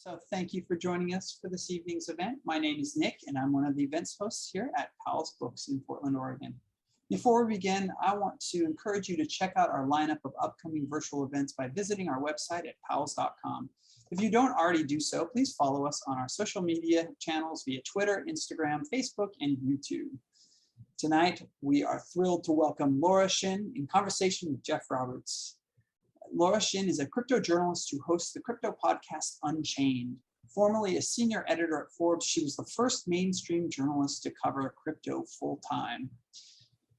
So thank you for joining us for this evening's event. My name is Nick, and I'm one of the events hosts here at Powell's Books in Portland, Oregon. Before we begin, I want to encourage you to check out our lineup of upcoming virtual events by visiting our website at powells.com. If you don't already do so, please follow us on our social media channels via Twitter, Instagram, Facebook, and YouTube. Tonight, we are thrilled to welcome Laura Shin in conversation with Jeff Roberts. Laura Shin is a crypto journalist who hosts the crypto podcast Unchained. Formerly a senior editor at Forbes, she was the first mainstream journalist to cover crypto full-time.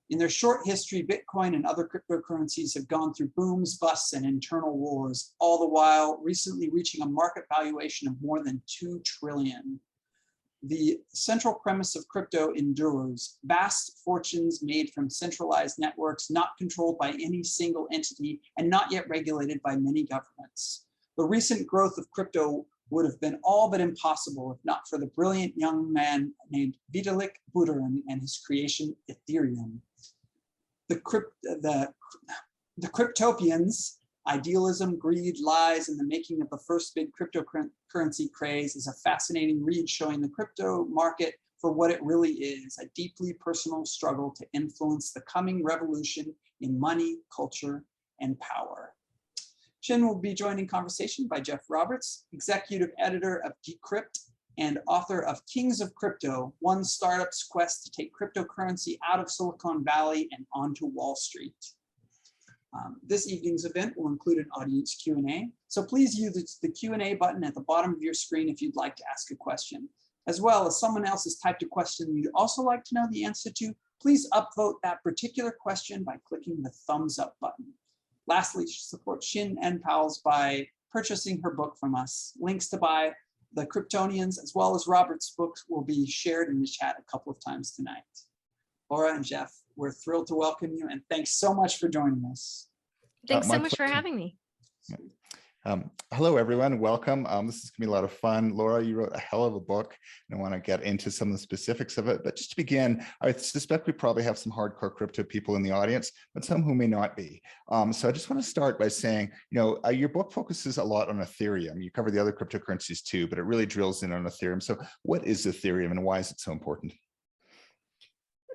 In their short history, Bitcoin and other cryptocurrencies have gone through booms, busts, and internal wars, all the while recently reaching a market valuation of more than $2 trillion. The central premise of crypto endures: vast fortunes made from centralized networks, not controlled by any single entity and not yet regulated by many governments. The recent growth of crypto would have been all but impossible if not for the brilliant young man named Vitalik Buterin and his creation, Ethereum. The Cryptopians, Idealism, Greed, Lies, and the Making of the First Big Cryptocurrency Craze is a fascinating read showing the crypto market for what it really is: a deeply personal struggle to influence the coming revolution in money, culture, and power. Shin will be joined in conversation by Jeff Roberts, executive editor of Decrypt and author of Kings of Crypto, one startup's quest to take cryptocurrency out of Silicon Valley and onto Wall Street. This evening's event will include an audience Q&A, so please use the Q&A button at the bottom of your screen if you'd like to ask a question. As well as someone else has typed a question you'd also like to know the answer to, please upvote that particular question by clicking the thumbs up button. Lastly, support Shin and Powell's by purchasing her book from us. Links to buy the Cryptopians as well as Robert's books will be shared in the chat a couple of times tonight. Laura and Jeff, we're thrilled to welcome you, and thanks so much for joining us. Thanks so much for having me. Hello, everyone. Welcome. This is going to be a lot of fun. Laura, you wrote a hell of a book, and I want to get into some of the specifics of it. But just to begin, I suspect we probably have some hardcore crypto people in the audience, but some who may not be. So I just want to start by saying, your book focuses a lot on Ethereum. You cover the other cryptocurrencies too, but it really drills in on Ethereum. So what is Ethereum, and why is it so important?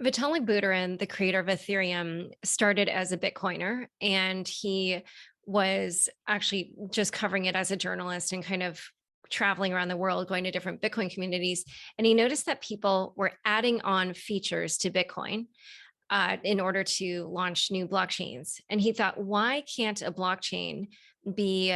Vitalik Buterin, the creator of Ethereum, started as a Bitcoiner, and he was actually just covering it as a journalist and kind of traveling around the world, going to different Bitcoin communities. And he noticed that people were adding on features to Bitcoin in order to launch new blockchains. And he thought, why can't a blockchain be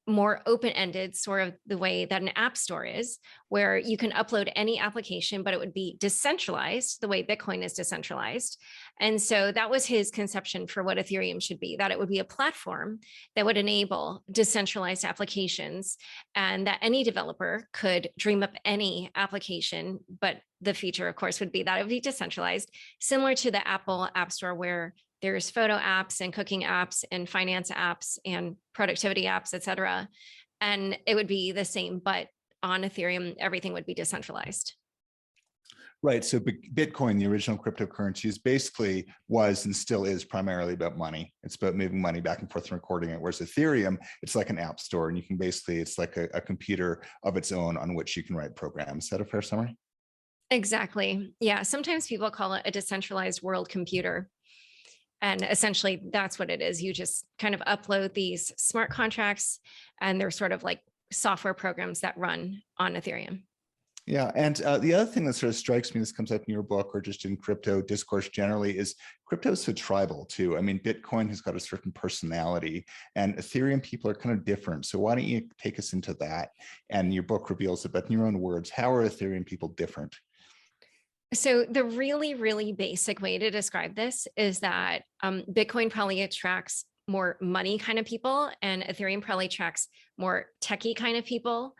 more open-ended, sort of the way that an app store is, where you can upload any application, but it would be decentralized the way Bitcoin is decentralized. And so that was his conception for what Ethereum should be, that it would be a platform that would enable decentralized applications and that any developer could dream up any application, but the feature, of course, would be that it would be decentralized, similar to the Apple App Store, where there's photo apps and cooking apps and finance apps and productivity apps, et cetera. And it would be the same, but on Ethereum, everything would be decentralized. Right. So Bitcoin, the original cryptocurrency, basically was and still is primarily about money. It's about moving money back and forth and recording it. Whereas Ethereum, it's like an app store, and you can basically, it's like a computer of its own on which you can write programs. Is that a fair summary? Exactly. Yeah. Sometimes people call it a decentralized world computer. And essentially, that's what it is. You just kind of upload these smart contracts, and they're sort of like software programs that run on Ethereum. Yeah, and the other thing that sort of strikes me, this comes up in your book or just in crypto discourse generally, is crypto is so tribal too. I mean, Bitcoin has got a certain personality, and Ethereum people are kind of different. So why don't you take us into that? And your book reveals it, but in your own words, how are Ethereum people different? So the really, really basic way to describe this is that Bitcoin probably attracts more money kind of people, and Ethereum probably attracts more techie kind of people.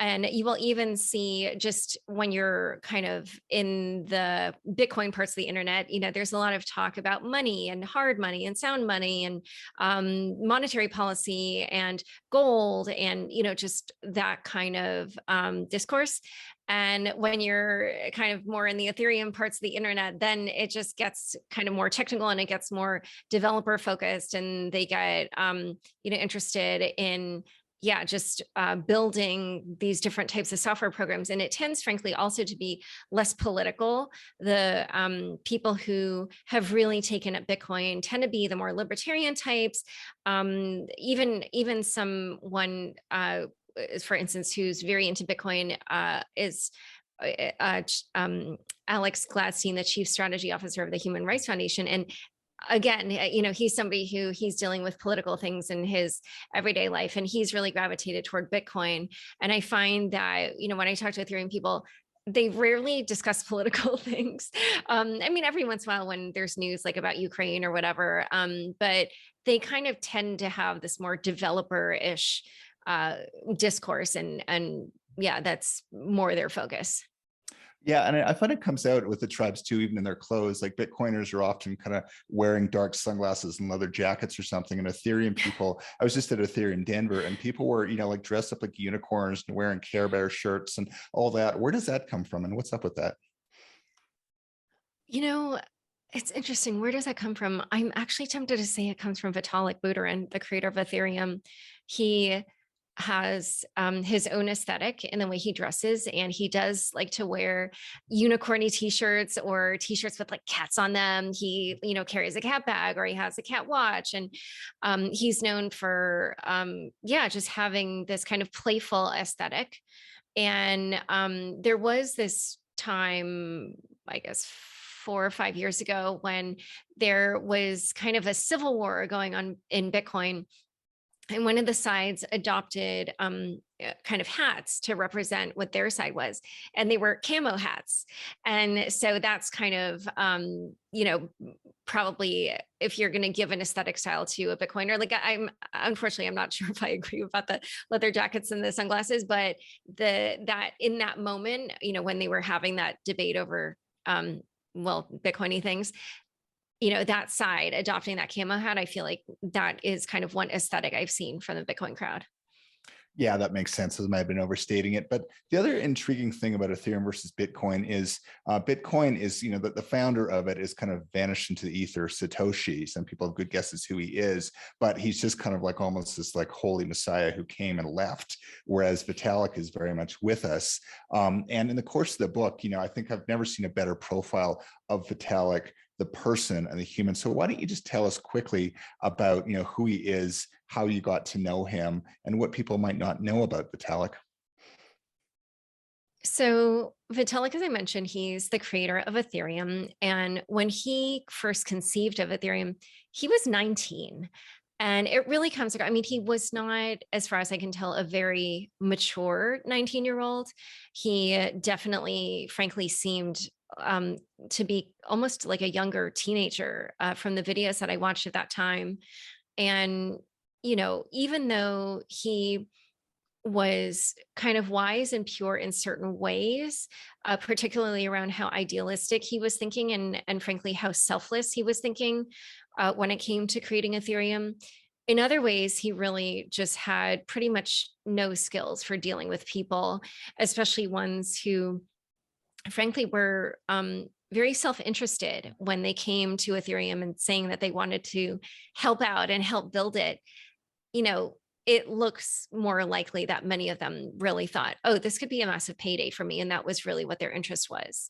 And you will even see, just when you're kind of in the Bitcoin parts of the internet, there's a lot of talk about money and hard money and sound money and monetary policy and gold and, just that kind of discourse. And when you're kind of more in the Ethereum parts of the internet, then it just gets kind of more technical and it gets more developer focused, and they get, interested in just building these different types of software programs. And it tends, frankly, also to be less political. The people who have really taken up Bitcoin tend to be the more libertarian types. Even someone, for instance, who's very into Bitcoin is Alex Gladstein, the chief strategy officer of the Human Rights Foundation. And again, he's somebody who he's dealing with political things in his everyday life, and he's really gravitated toward Bitcoin. And I find that, when I talk to Ethereum people, they rarely discuss political things. I mean, every once in a while when there's news like about Ukraine or whatever, but they kind of tend to have this more developer-ish discourse, and yeah, that's more their focus. Yeah, and I find it comes out with the tribes too, even in their clothes. Like Bitcoiners are often kind of wearing dark sunglasses and leather jackets or something. And Ethereum people, I was just at Ethereum Denver, and people were, like dressed up like unicorns and wearing Care Bear shirts and all that. Where does that come from, and what's up with that? It's interesting. Where does that come from? I'm actually tempted to say it comes from Vitalik Buterin, the creator of Ethereum. He has his own aesthetic in the way he dresses, and he does like to wear unicorny t-shirts or t-shirts with like cats on them. He carries a cat bag, or he has a cat watch, and he's known for just having this kind of playful aesthetic. And there was this time, I guess 4 or 5 years ago, when there was kind of a civil war going on in Bitcoin. And one of the sides adopted kind of hats to represent what their side was. And they were camo hats. And so that's kind of, probably if you're going to give an aesthetic style to a Bitcoiner, like unfortunately, I'm not sure if I agree about the leather jackets and the sunglasses, but that in that moment, when they were having that debate over, Bitcoiny things, that side adopting that camo hat, I feel like that is kind of one aesthetic I've seen from the Bitcoin crowd. Yeah, that makes sense. I might have been overstating it. But the other intriguing thing about Ethereum versus Bitcoin is the founder of it is kind of vanished into the ether, Satoshi. Some people have good guesses who he is, but he's just kind of like almost this like holy messiah who came and left, whereas Vitalik is very much with us. And in the course of the book, I think I've never seen a better profile of Vitalik, the person and the human. So why don't you just tell us quickly about, who he is, how you got to know him, and what people might not know about Vitalik? So Vitalik, as I mentioned, he's the creator of Ethereum. And when he first conceived of Ethereum, he was 19. And it really comes across, he was not, as far as I can tell, a very mature 19-year-old. He definitely, frankly, seemed to be almost like a younger teenager from the videos that I watched at that time. And, even though he was kind of wise and pure in certain ways, particularly around how idealistic he was thinking, and frankly, how selfless he was thinking when it came to creating Ethereum. In other ways, he really just had pretty much no skills for dealing with people, especially ones who, frankly, were very self-interested when they came to Ethereum and saying that they wanted to help out and help build it. It looks more likely that many of them really thought, oh, this could be a massive payday for me. And that was really what their interest was.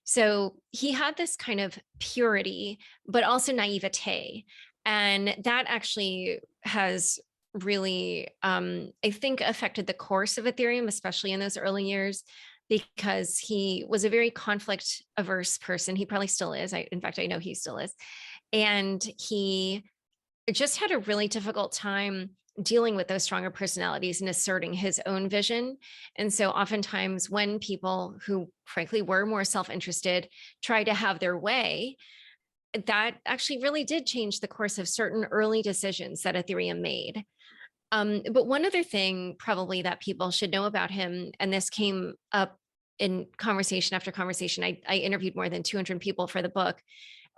So he had this kind of purity, but also naivete. And that actually has really, I think, affected the course of Ethereum, especially in those early years, because he was a very conflict averse person. He probably still is. In fact, I know he still is. And he just had a really difficult time dealing with those stronger personalities and asserting his own vision. And so oftentimes when people who frankly were more self-interested try to have their way, that actually really did change the course of certain early decisions that Ethereum made. But one other thing probably that people should know about him, and this came up in conversation after conversation, I interviewed more than 200 people for the book.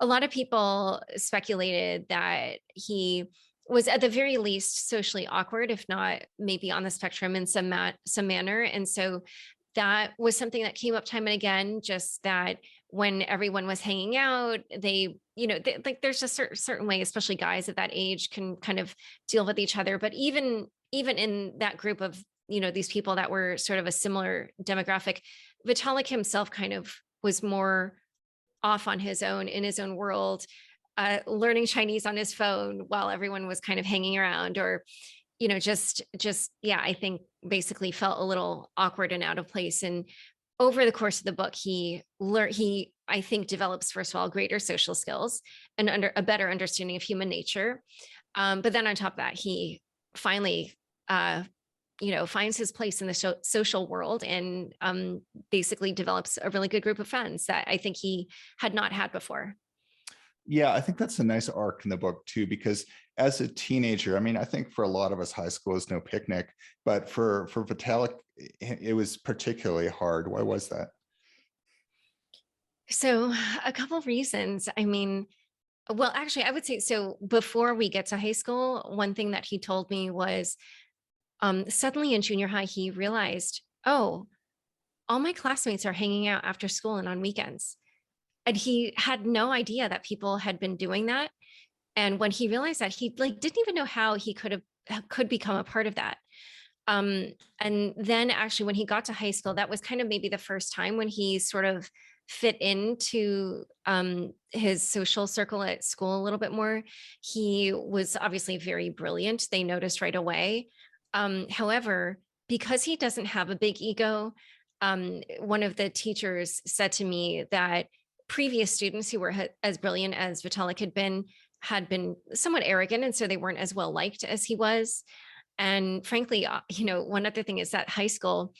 A lot of people speculated that he was at the very least socially awkward, if not maybe on the spectrum in some manner. And so that was something that came up time and again, just that when everyone was hanging out, like there's a certain way, especially guys at that age can kind of deal with each other. But even even in that group of, these people that were sort of a similar demographic, Vitalik himself kind of was more off on his own, in his own world, learning Chinese on his phone while everyone was kind of hanging around, or, yeah, I think basically felt a little awkward and out of place. And over the course of the book, he I think develops, first of all, greater social skills and a better understanding of human nature. But then on top of that, he finally, finds his place in the social world, and basically develops a really good group of friends that I think he had not had before. Yeah, I think that's a nice arc in the book too, because as a teenager, I mean, I think for a lot of us, high school is no picnic, but for Vitalik, it was particularly hard. Why was that? So a couple of reasons. I mean, well, actually, I would say, so before we get to high school, one thing that he told me was, suddenly in junior high, he realized, oh, all my classmates are hanging out after school and on weekends. And he had no idea that people had been doing that. And when he realized that, he didn't even know how he could become a part of that. And then actually, when he got to high school, that was kind of maybe the first time when he sort of fit into his social circle at school a little bit more. He was obviously very brilliant. They noticed right away. However, because he doesn't have a big ego, one of the teachers said to me that previous students who were as brilliant as Vitalik had been somewhat arrogant, and so they weren't as well liked as he was. And frankly, one other thing is that high school,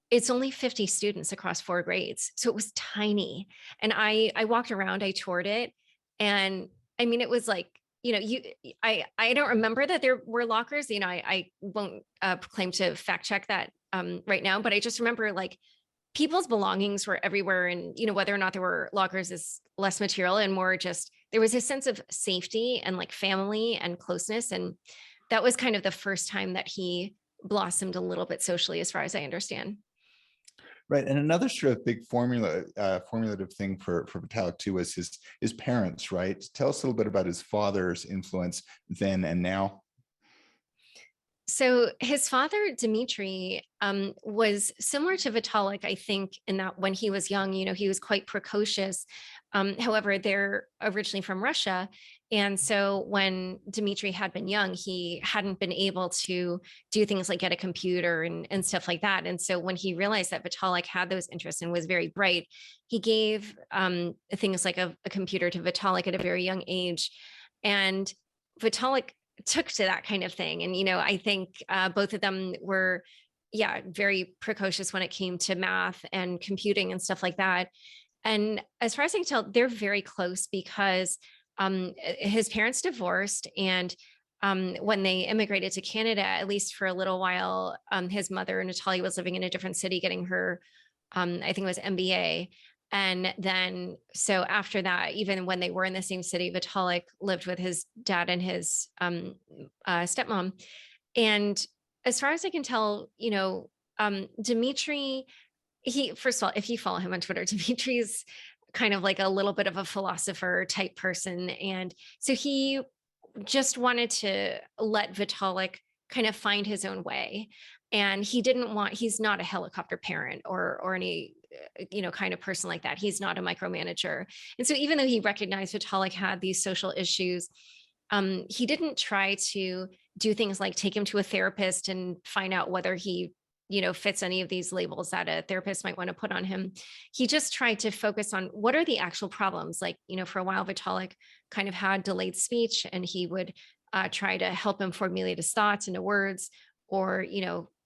it's only 50 students across 4 grades. So it was tiny. And I walked around, I toured it. And I mean, it was like, I don't remember that there were lockers, I won't claim to fact check that right now, but I just remember like people's belongings were everywhere. And, whether or not there were lockers is less material and more just, there was a sense of safety and like family and closeness. And that was kind of the first time that he blossomed a little bit socially, as far as I understand. Right, and another sort of big formulative thing for Vitalik too was his parents, right? Tell us a little bit about his father's influence then and now. So his father, Dmitry, was similar to Vitalik, I think, in that when he was young, he was quite precocious. However, they're originally from Russia. And so when Dmitry had been young, he hadn't been able to do things like get a computer and stuff like that. And so when he realized that Vitalik had those interests and was very bright, he gave things like a computer to Vitalik at a very young age. And Vitalik took to that kind of thing. And, I think both of them were, very precocious when it came to math and computing and stuff like that. And as far as I can tell, they're very close because his parents divorced. And when they immigrated to Canada, at least for a little while, his mother, Natalia, was living in a different city getting her, I think it was MBA. And then, so after that, even when they were in the same city, Vitalik lived with his dad and his stepmom. And as far as I can tell, Dmitry, first of all, if you follow him on Twitter, Dimitri's kind of like a little bit of a philosopher type person. And so he just wanted to let Vitalik kind of find his own way. And he's not a helicopter parent or any, kind of person like that. He's not a micromanager. And so even though he recognized Vitalik had these social issues, he didn't try to do things like take him to a therapist and find out whether he, fits any of these labels that a therapist might want to put on him. He just tried to focus on what are the actual problems. Like, for a while, Vitalik kind of had delayed speech, and he would try to help him formulate his thoughts into words, or,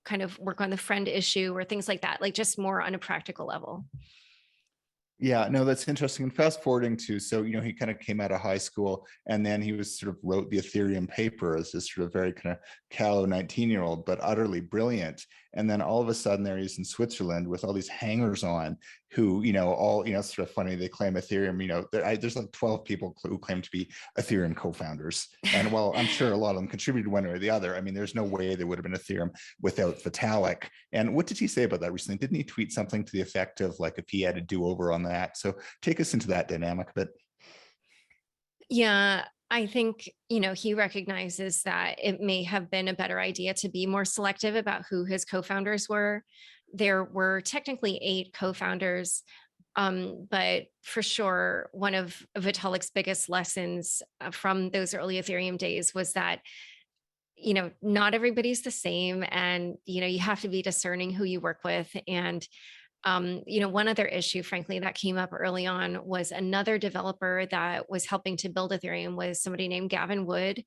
kind of work on the friend issue or things like that, like just more on a practical level. Yeah, no, that's interesting. And fast forwarding to, so, he kind of came out of high school and then he wrote the Ethereum paper as this sort of very kind of callow 19-year-old, but utterly brilliant. And then all of a sudden there he's in Switzerland with all these hangers on who, it's sort of funny. They claim Ethereum, there's like 12 people who claim to be Ethereum co-founders. And while I'm sure a lot of them contributed one way or the other, I mean, there's no way there would have been Ethereum without Vitalik. And what did he say about that recently? Didn't he tweet something to the effect of like, if he had a do-over on that? So take us into that dynamic a bit. Yeah, I think, you know, he recognizes that it may have been a better idea to be more selective about who his co-founders were. There were technically 8 co-founders, but for sure, one of Vitalik's biggest lessons from those early Ethereum days was that, you know, not everybody's the same, and, you know, you have to be discerning who you work with. And you know, one other issue, frankly, that came up early on was another developer that was helping to build Ethereum was somebody named Gavin Wood.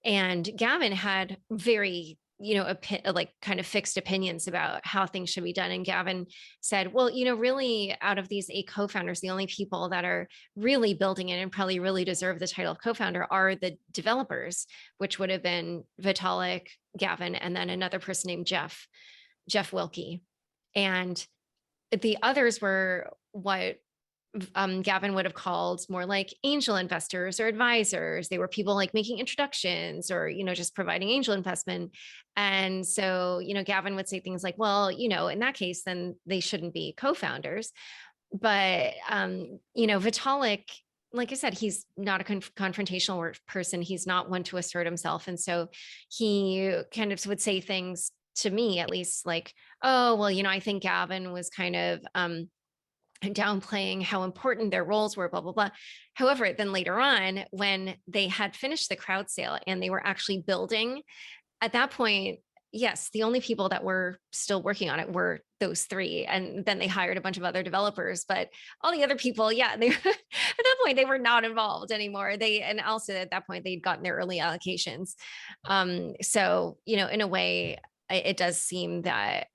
And Gavin had very, you know, like kind of fixed opinions about how things should be done. And Gavin said, well, you know, really out of these 8 co-founders, the only people that are really building it and probably really deserve the title of co-founder are the developers, which would have been Vitalik, Gavin, and then another person named Jeff Wilkie. And the others were what Gavin would have called more like angel investors or advisors. They were people like making introductions or, you know, just providing angel investment. And so, you know, Gavin would say things like, well, you know, in that case, then they shouldn't be co-founders. But, you know, Vitalik, like I said, he's not a confrontational person. He's not one to assert himself. And so he kind of would say things to me, at least, like, oh, well, you know, I think Gavin was kind of downplaying how important their roles were, blah, blah, blah. However, then later on, when they had finished the crowd sale and they were actually building, at that point, yes, the only people that were still working on it were those 3. And then they hired a bunch of other developers, but all the other people, yeah, they at that point, they were not involved anymore. And also at that point, they'd gotten their early allocations. So, you know, in a way, it does seem that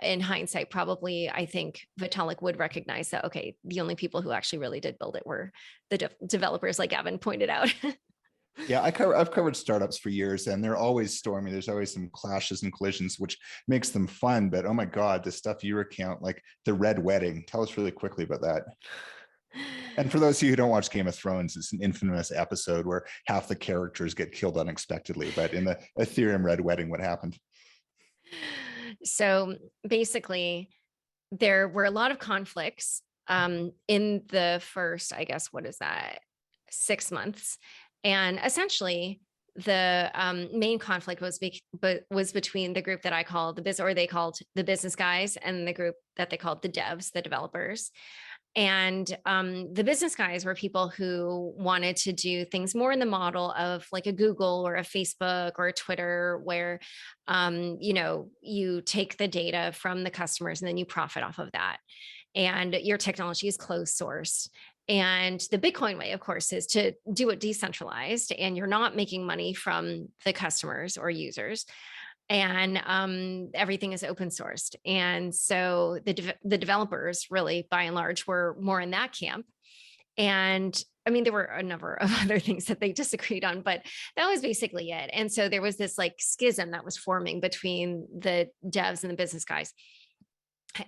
in hindsight, probably, I think Vitalik would recognize that, okay, the only people who actually really did build it were the developers, like Gavin pointed out. Yeah, I've covered startups for years, and they're always stormy. There's always some clashes and collisions, which makes them fun. But oh my God, the stuff you recount, like the Red Wedding. Tell us really quickly about that. And for those of you who don't watch Game of Thrones, it's an infamous episode where half the characters get killed unexpectedly. But in the Ethereum Red Wedding, what happened? So basically, there were a lot of conflicts in the first, I guess, what is that, 6 months. And essentially, the main conflict was between the group that I called they called the business guys, and the group that they called the devs, the developers. And the business guys were people who wanted to do things more in the model of like a Google or a Facebook or a Twitter, where, you know, you take the data from the customers and then you profit off of that. And your technology is closed source. And the Bitcoin way, of course, is to do it decentralized, and you're not making money from the customers or users. And everything is open sourced. And so the developers really, by and large, were more in that camp. And I mean, there were a number of other things that they disagreed on, but that was basically it. And so there was this like schism that was forming between the devs and the business guys.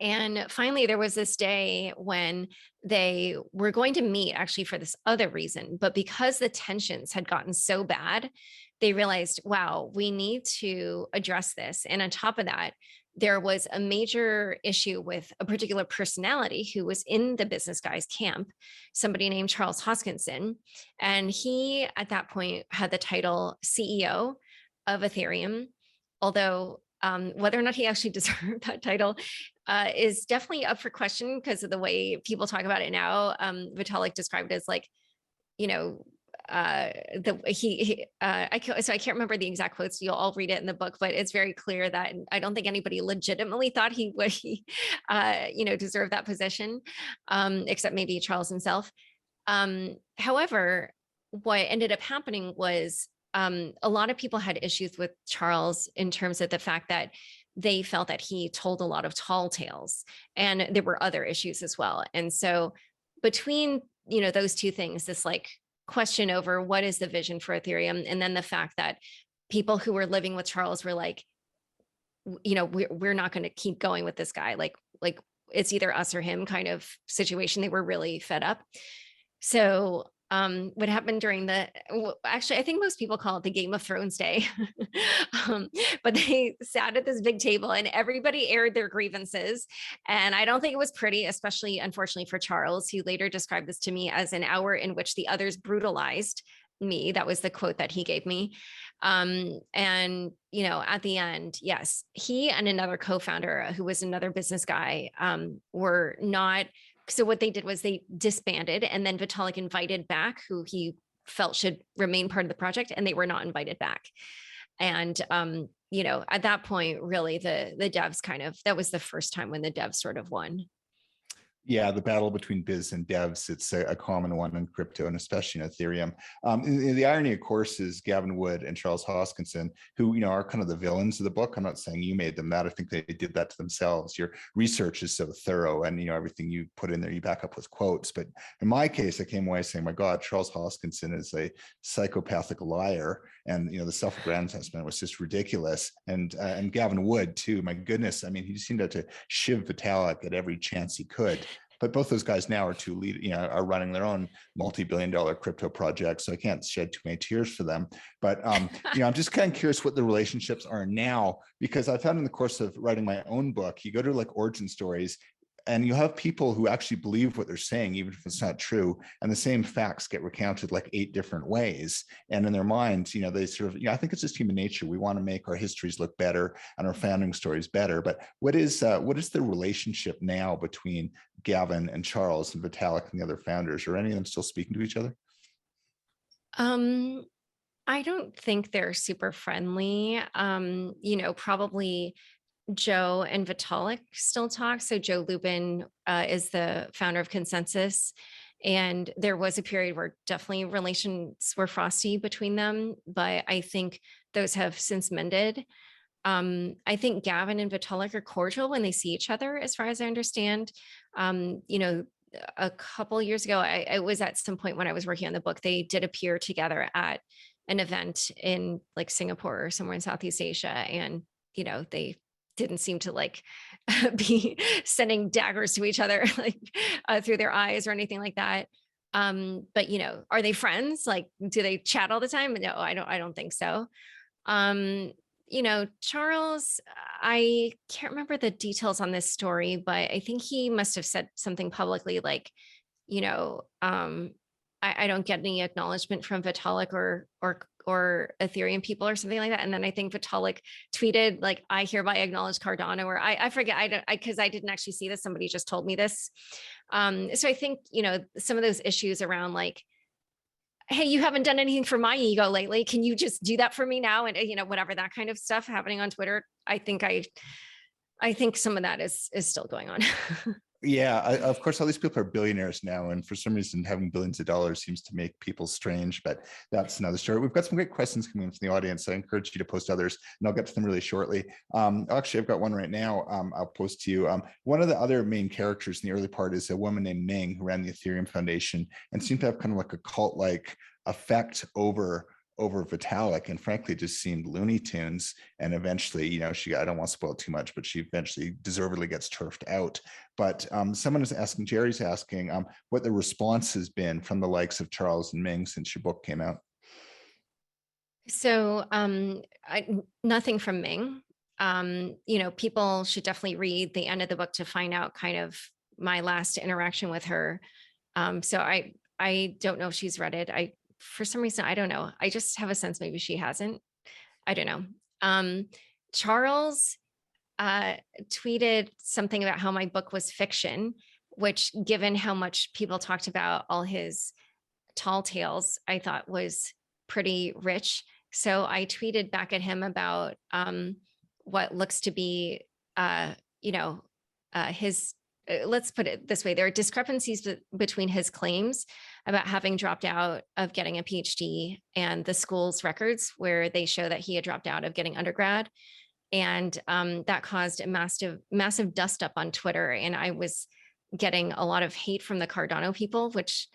And finally, there was this day when they were going to meet actually for this other reason. But because the tensions had gotten so bad, they realized, wow, we need to address this. And on top of that, there was a major issue with a particular personality who was in the business guys camp, somebody named Charles Hoskinson. And he, at that point, had the title CEO of Ethereum, although whether or not he actually deserved that title is definitely up for question because of the way people talk about it now. Vitalik described it as like, you know, so I can't remember the exact quotes. You'll all read it in the book, but it's very clear that I don't think anybody legitimately thought he would, you know, deserve that position, except maybe Charles himself. However, what ended up happening was a lot of people had issues with Charles in terms of the fact that they felt that he told a lot of tall tales, and there were other issues as well. And so between, you know, those two things, this like question over what is the vision for Ethereum, and then the fact that people who were living with Charles were like, you know, we're not going to keep going with this guy. Like it's either us or him kind of situation. They were really fed up. So what happened during actually, I think most people call it the Game of Thrones day, but they sat at this big table and everybody aired their grievances. And I don't think it was pretty, especially unfortunately for Charles, who later described this to me as an hour in which the others brutalized me. That was the quote that he gave me. And, at the end, yes, he and another co-founder who was another business guy were not. So what they did was they disbanded, and then Vitalik invited back who he felt should remain part of the project, and they were not invited back. And, at that point, really the devs that was the first time when the devs sort of won. Yeah, the battle between biz and devs, it's a common one in crypto, and especially in Ethereum. The irony, of course, is Gavin Wood and Charles Hoskinson, who are kind of the villains of the book. I'm not saying you made them that. I think they did that to themselves. Your research is so thorough, and everything you put in there, you back up with quotes. But in my case, I came away saying, my God, Charles Hoskinson is a psychopathic liar, and the self-aggrandizement was just ridiculous. And Gavin Wood too. My goodness, I mean, he seemed to shiv Vitalik at every chance he could. But both those guys now are running their own multi-billion-dollar crypto projects, so I can't shed too many tears for them. But I'm just kind of curious what the relationships are now, because I found in the course of writing my own book, you go to like origin stories, and you have people who actually believe what they're saying, even if it's not true. And the same facts get recounted like 8 different ways. And in their minds, they sort of, I think it's just human nature. We want to make our histories look better and our founding stories better. But what is the relationship now between Gavin and Charles and Vitalik and the other founders? Are any of them still speaking to each other? I don't think they're super friendly. Probably Joe and Vitalik still talk. So Joe Lubin is the founder of Consensus. And there was a period where definitely relations were frosty between them, but I think those have since mended. I think Gavin and Vitalik are cordial when they see each other, as far as I understand. A couple years ago, I was at some point when I was working on the book, they did appear together at an event in like Singapore or somewhere in Southeast Asia. And, they didn't seem to like be sending daggers to each other like through their eyes or anything like that. But are they friends? Like, do they chat all the time? No, I don't think so. Charles, I can't remember the details on this story, but I think he must have said something publicly like, I don't get any acknowledgement from Vitalik or Ethereum people or something like that. And then I think Vitalik tweeted like, I hereby acknowledge Cardano, or I forget, because I didn't actually see this. Somebody just told me this. So I think, some of those issues around like, hey, you haven't done anything for my ego lately. Can you just do that for me now? And, whatever, that kind of stuff happening on Twitter. I think some of that is still going on. Yeah, of course, all these people are billionaires now, and for some reason, having billions of dollars seems to make people strange, but that's another story. We've got some great questions coming in from the audience. I encourage you to post others, and I'll get to them really shortly. Actually, I've got one right now. I'll post to you. One of the other main characters in the early part is a woman named Ming, who ran the Ethereum Foundation and seemed to have kind of like a cult-like effect over Vitalik, and frankly just seemed Looney Tunes. And eventually, I don't want to spoil too much, but she eventually deservedly gets turfed out. But someone is asking, Jerry's asking, what the response has been from the likes of Charles and Ming since your book came out. So nothing from Ming. People should definitely read the end of the book to find out kind of my last interaction with her. So I don't know if she's read it. For some reason, I don't know. I just have a sense maybe she hasn't. I don't know. Charles tweeted something about how my book was fiction, which, given how much people talked about all his tall tales, I thought was pretty rich. So I tweeted back at him about what looks to be, his. Let's put it this way. There are discrepancies between his claims about having dropped out of getting a PhD and the school's records where they show that he had dropped out of getting undergrad. And that caused a massive dust up on Twitter. And I was getting a lot of hate from the Cardano people, which,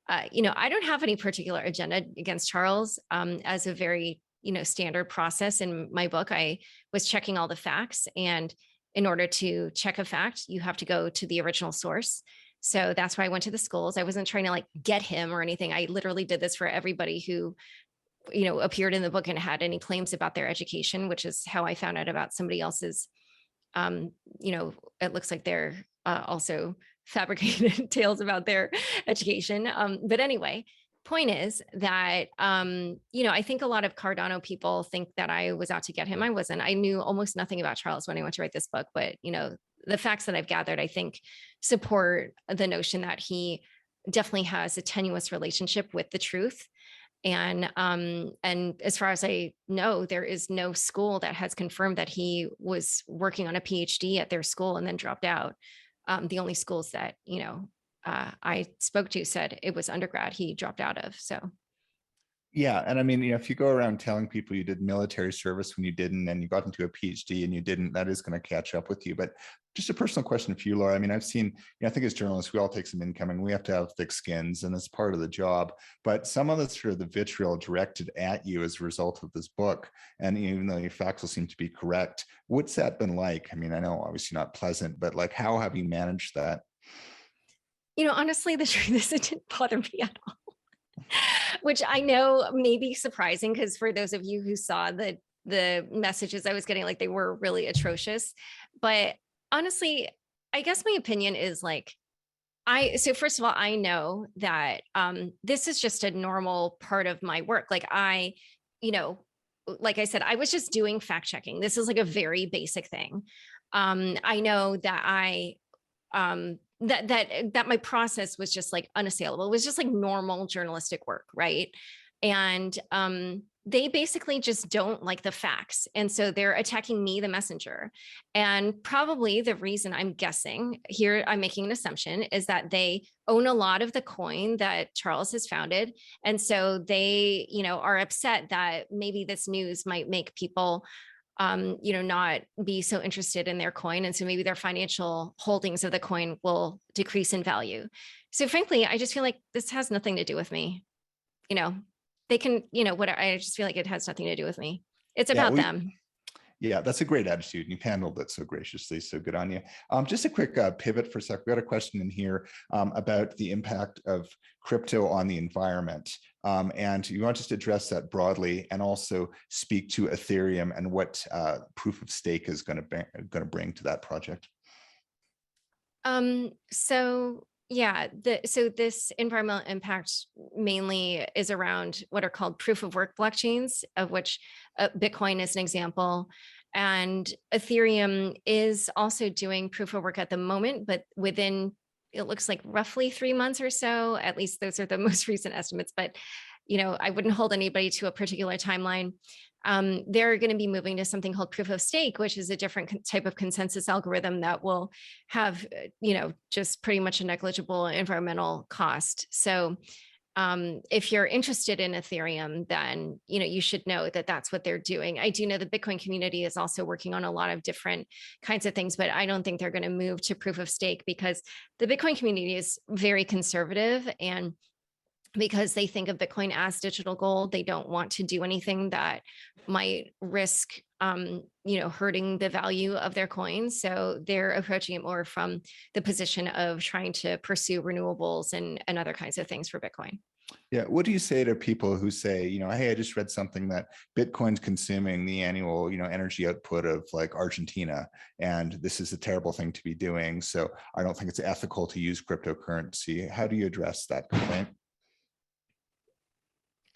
I don't have any particular agenda against Charles. As a very, standard process in my book, I was checking all the facts, and in order to check a fact, you have to go to the original source. So that's why I went to the schools. I wasn't trying to like get him or anything. I literally did this for everybody who, appeared in the book and had any claims about their education, which is how I found out about somebody else's. It looks like they're also fabricated tales about their education. But anyway, point is that, I think a lot of Cardano people think that I was out to get him. I wasn't. I knew almost nothing about Charles when I went to write this book, but, the facts that I've gathered, I think, support the notion that he definitely has a tenuous relationship with the truth. And as far as I know, there is no school that has confirmed that he was working on a PhD at their school and then dropped out. The only schools that, I spoke to said it was undergrad he dropped out of. So. Yeah. And I mean, if you go around telling people you did military service when you didn't, and you got into a PhD and you didn't, that is going to catch up with you. But just a personal question for you, Laura. I mean, I've seen, I think as journalists, we all take some income and we have to have thick skins, and it's part of the job. But some of the sort of the vitriol directed at you as a result of this book, and even though your facts will seem to be correct, what's that been like? I mean, I know obviously not pleasant, but like, how have you managed that? Honestly, the truth is it didn't bother me at all. Which I know may be surprising, because for those of you who saw the messages I was getting, like, they were really atrocious. But honestly, I guess my opinion is like, so first of all, I know that this is just a normal part of my work. Like like I said, I was just doing fact checking. This is like a very basic thing. I know that that my process was just like unassailable. It was just like normal journalistic work, right? And they basically just don't like the facts, and so they're attacking me, the messenger. And probably the reason, I'm guessing here, I'm making an assumption, is that they own a lot of the coin that Charles has founded, and so they, are upset that maybe this news might make people not be so interested in their coin. And so maybe their financial holdings of the coin will decrease in value. So frankly, I just feel like this has nothing to do with me. They can, I just feel like it has nothing to do with me. It's about them. Yeah, that's a great attitude. You've handled it so graciously. So good on you. Just a quick pivot for a sec. We got a question in here about the impact of crypto on the environment. And you want just to address that broadly, and also speak to Ethereum and what proof of stake is going to bring to that project. So this environmental impact mainly is around what are called proof of work blockchains, of which Bitcoin is an example. And Ethereum is also doing proof of work at the moment, but within, it looks like roughly 3 months or so, at least those are the most recent estimates, but I wouldn't hold anybody to a particular timeline. They're going to be moving to something called proof of stake, which is a different type of consensus algorithm that will have, just pretty much a negligible environmental cost. So if you're interested in Ethereum, then, you should know that that's what they're doing. I do know the Bitcoin community is also working on a lot of different kinds of things, but I don't think they're going to move to proof of stake, because the Bitcoin community is very conservative, and because they think of Bitcoin as digital gold, they don't want to do anything that might risk, hurting the value of their coins. So they're approaching it more from the position of trying to pursue renewables and other kinds of things for Bitcoin. Yeah. What do you say to people who say, hey, I just read something that Bitcoin's consuming the annual, energy output of like Argentina, and this is a terrible thing to be doing. So I don't think it's ethical to use cryptocurrency. How do you address that complaint?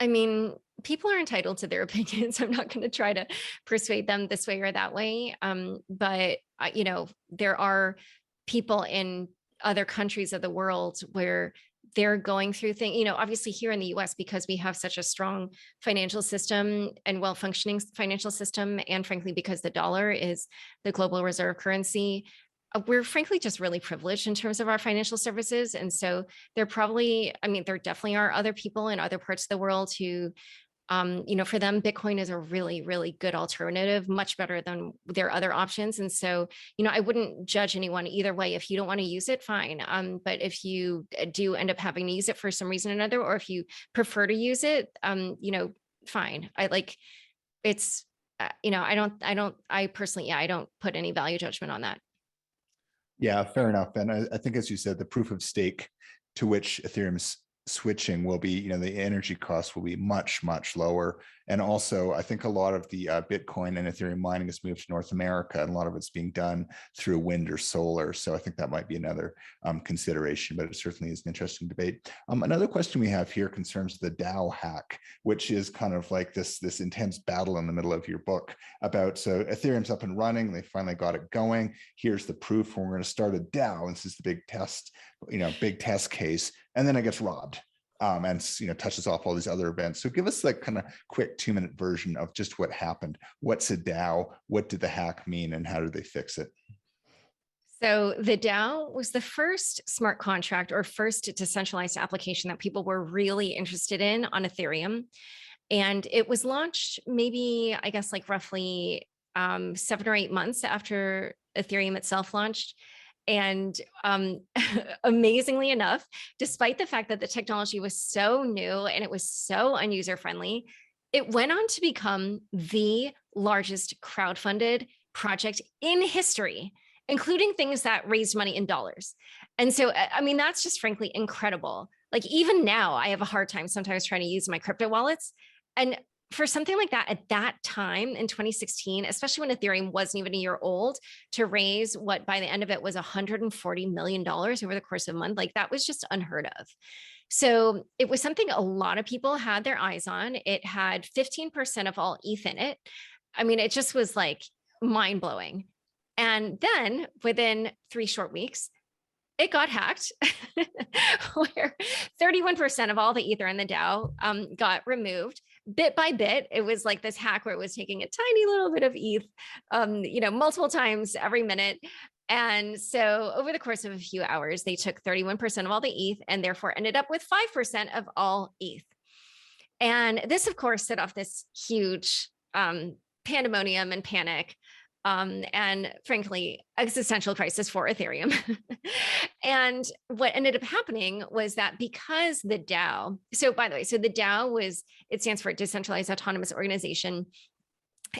I mean, people are entitled to their opinions. I'm not going to try to persuade them this way or that way. But there are people in other countries of the world where they're going through things, obviously here in the US, because we have such a strong financial system and well-functioning financial system, and frankly, because the dollar is the global reserve currency, we're frankly just really privileged in terms of our financial services. And so there definitely are other people in other parts of the world who, for them, Bitcoin is a really, really good alternative, much better than their other options. And so, I wouldn't judge anyone either way. If you don't want to use it, fine. But if you do end up having to use it for some reason or another, or if you prefer to use it, fine. I personally, I don't put any value judgment on that. Yeah, fair enough. And I think, as you said, the proof of stake to which Ethereum switching will be, the energy costs will be much, much lower. And also, I think a lot of the Bitcoin and Ethereum mining has moved to North America, and a lot of it's being done through wind or solar. So I think that might be another consideration, but it certainly is an interesting debate. Another question we have here concerns the Dow hack, which is kind of like this intense battle in the middle of your book about, so Ethereum's up and running, they finally got it going. Here's the proof, we're going to start a Dow. This is the big test, big test case, and then it gets robbed. And touches off all these other events. So give us like kind of quick 2-minute version of just what happened. What's a DAO? What did the hack mean, and how did they fix it? So the DAO was the first smart contract or first decentralized application that people were really interested in on Ethereum. And it was launched maybe, I guess, like roughly 7 or 8 months after Ethereum itself launched. And amazingly enough, despite the fact that the technology was so new and it was so user friendly, it went on to become the largest crowdfunded project in history, including things that raised money in dollars. And so, I mean, that's just frankly incredible. Like even now, I have a hard time sometimes trying to use my crypto wallets. And for something like that at that time in 2016, especially when Ethereum wasn't even a year old, to raise what by the end of it was $140 million over the course of a month, like that was just unheard of. So it was something a lot of people had their eyes on. It had 15% of all ETH in it. I mean, it just was like mind blowing. And then within 3 short weeks, it got hacked, where 31% of all the Ether in the DAO got removed. Bit by bit, it was like this hack where it was taking a tiny little bit of ETH, multiple times every minute. And so over the course of a few hours, they took 31% of all the ETH and therefore ended up with 5% of all ETH. And this, of course, set off this huge pandemonium and panic. And frankly, existential crisis for Ethereum. And what ended up happening was that because the DAO, so by the way, so the DAO it stands for Decentralized Autonomous Organization.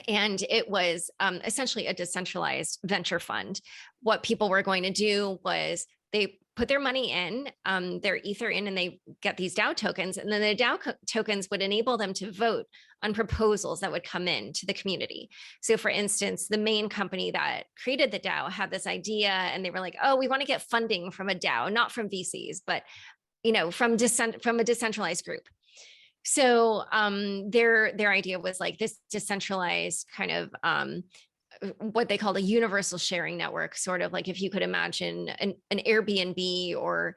And it was essentially a decentralized venture fund. What people were going to do was they put their money in, their Ether in, and they get these DAO tokens. And then the DAO tokens would enable them to vote on proposals that would come in to the community. So for instance, the main company that created the DAO had this idea, and they were like, oh, we want to get funding from a DAO, not from VCs, but from a decentralized group. So their idea was like this decentralized kind of what they called a universal sharing network, sort of like if you could imagine an Airbnb or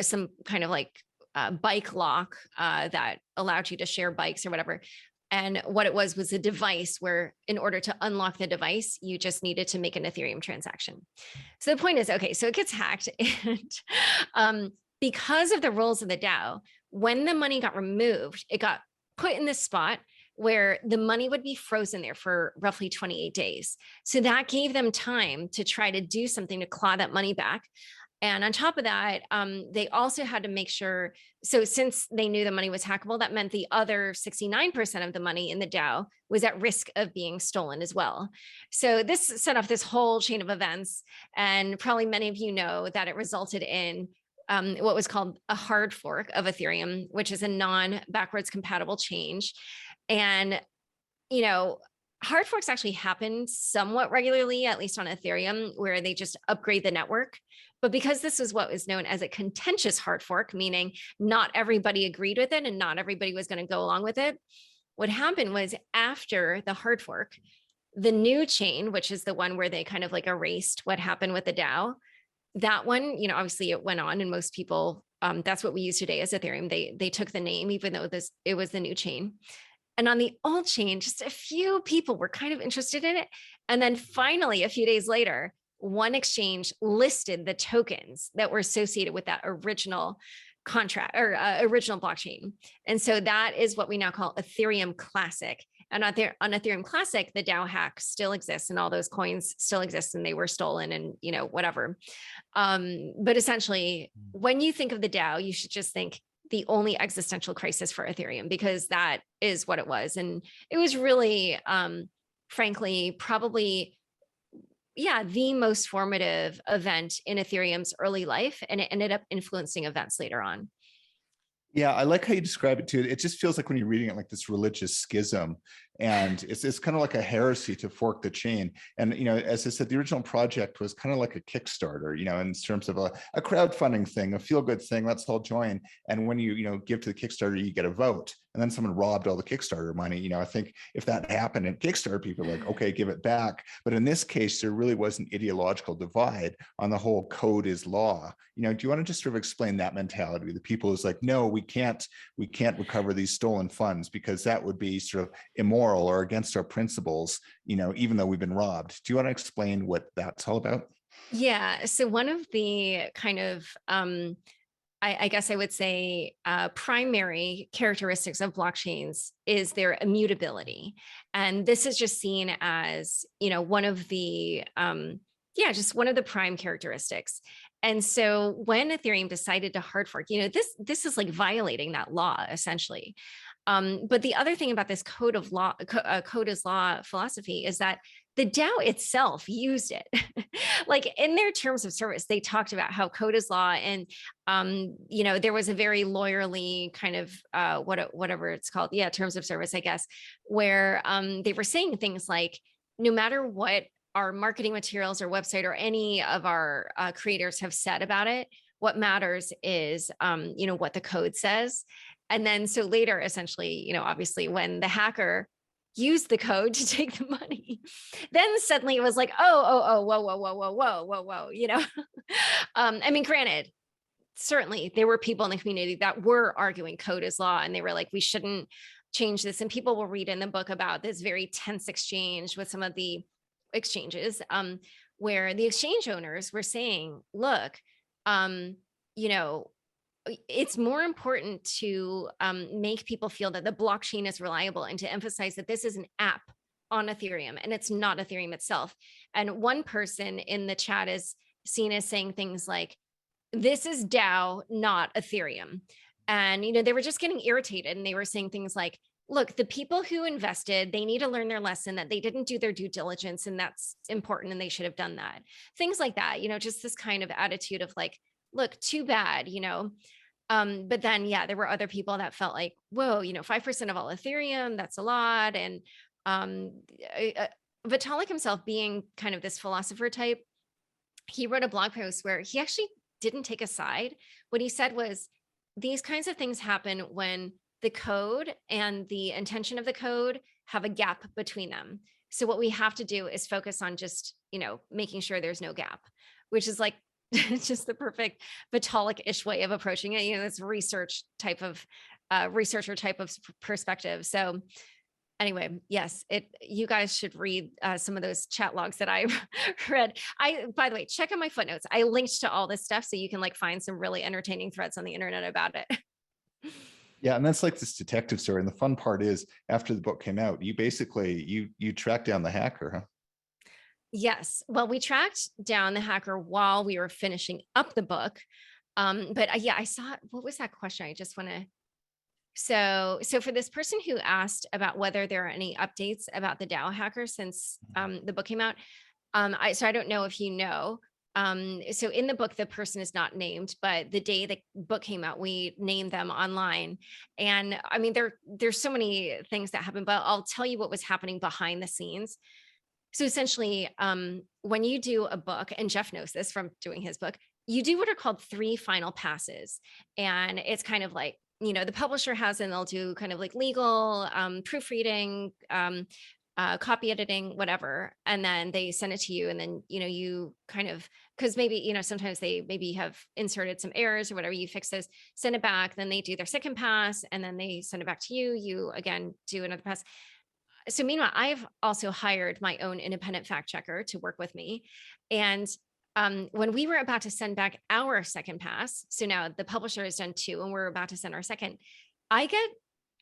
some kind of like bike lock that allowed you to share bikes or whatever. And what it was a device where in order to unlock the device, you just needed to make an Ethereum transaction. So the point is, okay, so it gets hacked. And because of the rules of the DAO, when the money got removed, it got put in this spot where the money would be frozen there for roughly 28 days. So that gave them time to try to do something to claw that money back. And on top of that, they also had to make sure, so since they knew the money was hackable, that meant the other 69% of the money in the DAO was at risk of being stolen as well. So this set off this whole chain of events. And probably many of you know that it resulted in what was called a hard fork of Ethereum, which is a non-backwards compatible change. And, hard forks actually happen somewhat regularly, at least on Ethereum, where they just upgrade the network. But because this was what was known as a contentious hard fork, meaning not everybody agreed with it and not everybody was going to go along with it, what happened was after the hard fork, the new chain, which is the one where they kind of like erased what happened with the DAO, that one, obviously it went on, and most people, that's what we use today as Ethereum. They took the name, even though it was the new chain. And on the old chain, just a few people were kind of interested in it. And then finally, a few days later, one exchange listed the tokens that were associated with that original contract or original blockchain. And so that is what we now call Ethereum Classic. And on Ethereum Classic, the Dow Hack still exists, and all those coins still exist, and they were stolen, and whatever. But essentially, when you think of the Dow, you should just think the only existential crisis for Ethereum, because that is what it was. And it was really, frankly, probably, the most formative event in Ethereum's early life. And it ended up influencing events later on. Yeah, I like how you describe it too. It just feels like when you're reading it like this religious schism, and it's kind of like a heresy to fork the chain. And as I said, the original project was kind of like a Kickstarter, in terms of a crowdfunding thing, a feel-good thing. Let's all join. And when you give to the Kickstarter, you get a vote. And then someone robbed all the Kickstarter money. I think if that happened in Kickstarter, people are like, okay, give it back. But in this case, there really was an ideological divide on the whole code is law. Do you want to just sort of explain that mentality? The people is like, no, we can't recover these stolen funds because that would be sort of immoral or against our principles, even though we've been robbed. Do you want to explain what that's all about? Yeah. So one of the kind of, I guess I would say, primary characteristics of blockchains is their immutability. And this is just seen as, one of the, just one of the prime characteristics. And so when Ethereum decided to hard fork, this is like violating that law essentially. But the other thing about this code is law philosophy is that the DAO itself used it. Like in their terms of service, they talked about how code is law. And, there was a very lawyerly kind of whatever it's called. Yeah, terms of service, I guess, where they were saying things like, no matter what our marketing materials or website or any of our creators have said about it, what matters is, what the code says. And then so later, essentially, obviously when the hacker used the code to take the money, then suddenly it was like, whoa. I mean, granted, certainly there were people in the community that were arguing code is law, and they were like, we shouldn't change this. And people will read in the book about this very tense exchange with some of the exchanges, where the exchange owners were saying, look, it's more important to make people feel that the blockchain is reliable and to emphasize that this is an app on Ethereum and it's not Ethereum itself. And one person in the chat is seen as saying things like, this is DAO, not Ethereum. And, they were just getting irritated, and they were saying things like, look, the people who invested, they need to learn their lesson, that they didn't do their due diligence, and that's important, and they should have done that. Things like that, just this kind of attitude of like, look, too bad, but then, there were other people that felt like, whoa, 5% of all Ethereum, that's a lot. And Vitalik himself, being kind of this philosopher type, he wrote a blog post where he actually didn't take a side. What he said was, these kinds of things happen when the code and the intention of the code have a gap between them. So what we have to do is focus on just, making sure there's no gap, which is like, it's just the perfect Vitalik-ish way of approaching it. This researcher type of perspective. So anyway, yes, you guys should read some of those chat logs that I've read. By the way, check out my footnotes. I linked to all this stuff so you can find some really entertaining threads on the internet about it. Yeah, and that's like this detective story. And the fun part is, after the book came out, you basically you tracked down the hacker, huh? Yes. Well, we tracked down the hacker while we were finishing up the book. But I saw, what was that question? I just want to, so for this person who asked about whether there are any updates about the Dow hacker since the book came out, so I don't know if you know. So in the book, the person is not named, but the day the book came out, we named them online. And I mean, there's so many things that happen, but I'll tell you what was happening behind the scenes. So essentially, when you do a book, and Jeff knows this from doing his book, you do what are called 3 final passes. And it's kind of like, the publisher has, and they'll do kind of like legal, proofreading, copy editing, whatever. And then they send it to you. And then, you kind of, because maybe, sometimes they maybe have inserted some errors or whatever, you fix this, send it back. Then they do their second pass, and then they send it back to you. You again, do another pass. So meanwhile, I've also hired my own independent fact checker to work with me. And when we were about to send back our second pass, so now the publisher has done 2 and we're about to send our second, I get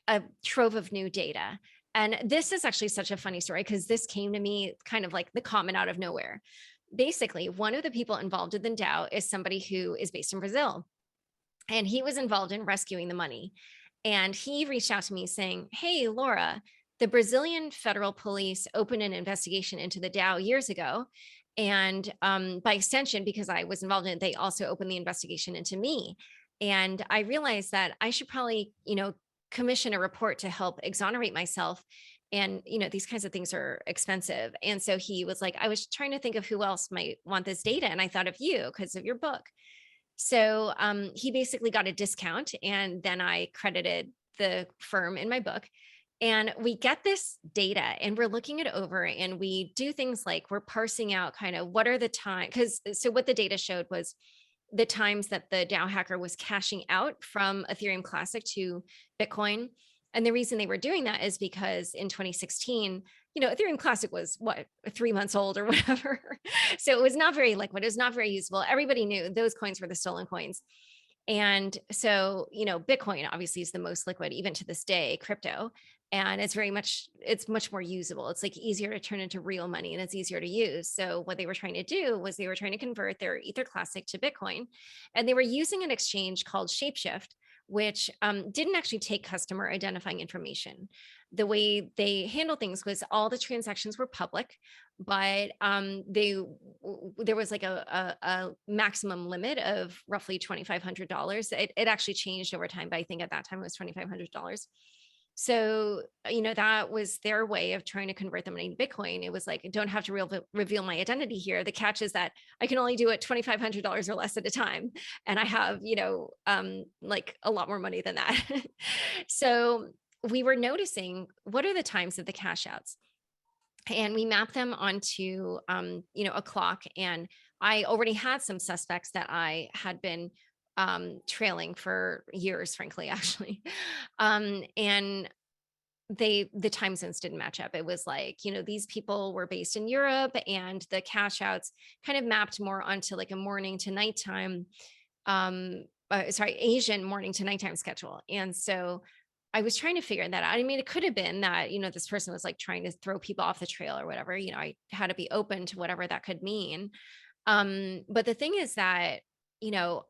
a trove of new data. And this is actually such a funny story because this came to me kind of like the comment out of nowhere. Basically, one of the people involved in the DAO is somebody who is based in Brazil. And he was involved in rescuing the money. And he reached out to me saying, hey, Laura, the Brazilian federal police opened an investigation into the DAO years ago. And by extension, because I was involved in it, they also opened the investigation into me. And I realized that I should probably, commission a report to help exonerate myself. And, these kinds of things are expensive. And so he was like, I was trying to think of who else might want this data. And I thought of you because of your book. So he basically got a discount, and then I credited the firm in my book. And we get this data and we're looking it over, and we do things like we're parsing out kind of what are the time, so what the data showed was the times that the Dow hacker was cashing out from Ethereum Classic to Bitcoin. And the reason they were doing that is because in 2016, Ethereum Classic was 3 months old or whatever. So it was not very liquid. It was not very usable. Everybody knew those coins were the stolen coins. And so, Bitcoin obviously is the most liquid, even to this day, crypto. And it's much more usable. It's like easier to turn into real money, and it's easier to use. So what they were trying to do was they were trying to convert their Ether Classic to Bitcoin. And they were using an exchange called Shapeshift, which didn't actually take customer identifying information. The way they handled things was all the transactions were public, but there was like a maximum limit of roughly $2,500. It actually changed over time, but I think at that time it was $2,500. So, that was their way of trying to convert the money to Bitcoin. It was like, I don't have to reveal my identity here. The catch is that I can only do it $2,500 or less at a time. And I have, like a lot more money than that. So we were noticing what are the times of the cash outs, and we mapped them onto, a clock. And I already had some suspects that I had been trailing for years, frankly, actually. And the time zones didn't match up. It was like, these people were based in Europe, and the cash outs kind of mapped more onto like a morning to nighttime, Asian morning to nighttime schedule. And so I was trying to figure that out. I mean, it could have been that, this person was like trying to throw people off the trail or whatever, I had to be open to whatever that could mean. But the thing is that,